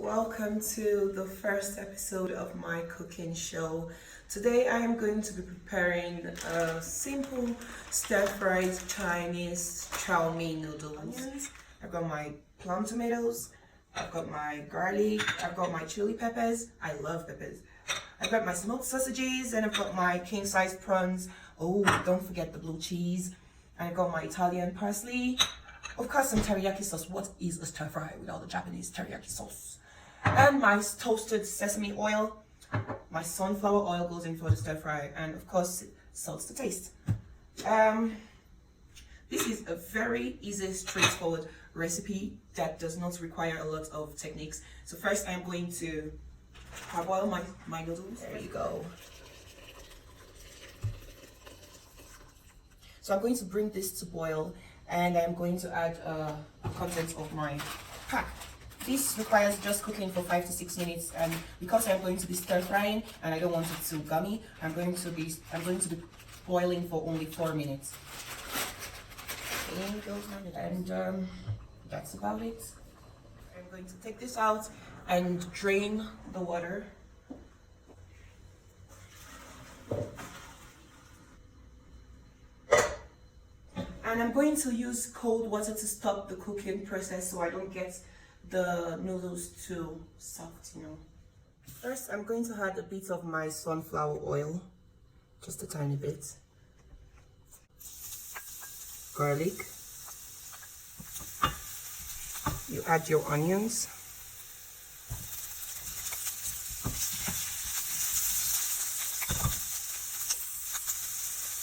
welcome to the first episode of my cooking show. Today I am going to be preparing a simple stir-fried Chinese chow mein noodles. I've got my plum tomatoes, I've got my garlic, I've got my chili peppers. I love peppers. I've got my smoked sausages, and I've got my king-size prawns. Oh, don't forget the blue cheese. I've got my Italian parsley. Of course, some teriyaki sauce. What is a stir fry without the Japanese teriyaki sauce? And my toasted sesame oil. My sunflower oil goes in for the stir fry, and of course, salt to taste. This is a very easy, straightforward recipe that does not require a lot of techniques. So first, I'm going to parboil my noodles. There you go. So I'm going to bring this to boil, and I'm going to add the contents of my pack. This requires just cooking for 5 to 6 minutes, and because I'm going to be stir frying and I don't want it too gummy, I'm going to be boiling for only 4 minutes. And that's about it. I'm going to take this out and drain the water. And I'm going to use cold water to stop the cooking process so I don't get the noodles too soft, First, I'm going to add a bit of my sunflower oil, just a tiny bit. Garlic. You add your onions.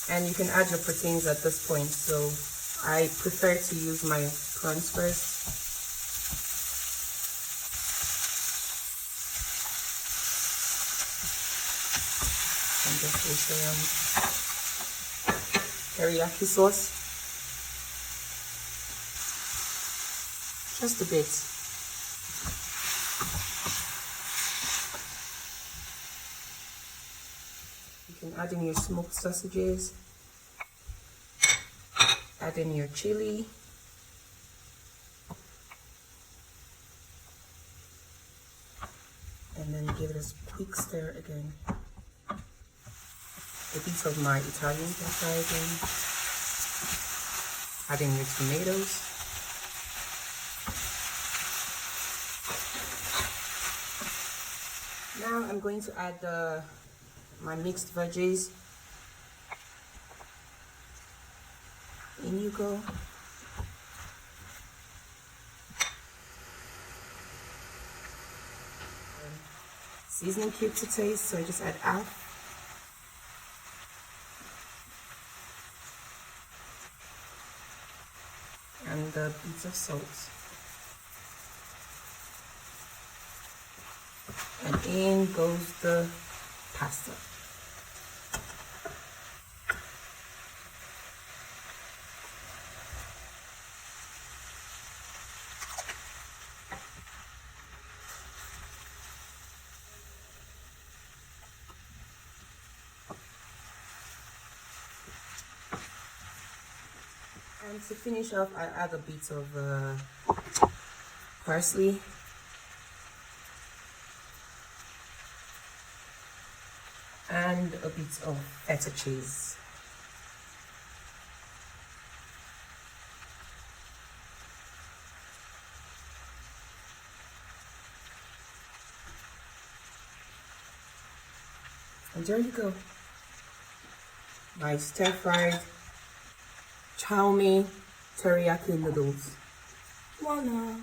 And you can add your proteins at this point, so I prefer to use my prawns first. And just with teriyaki sauce. Just a bit. You can add in your smoked sausages. Add in your chili. And then give it a quick stir again. A bit of my Italian pepper again. Add in your tomatoes. Now I'm going to add my mixed veggies. In you go. Seasoning cube to taste, so I just add half. And a bit of salt. And in goes the pasta. And to finish off, I add a bit of parsley. And a bit of feta cheese. And there you go. My stir-fried chow mein teriyaki noodles. Voila!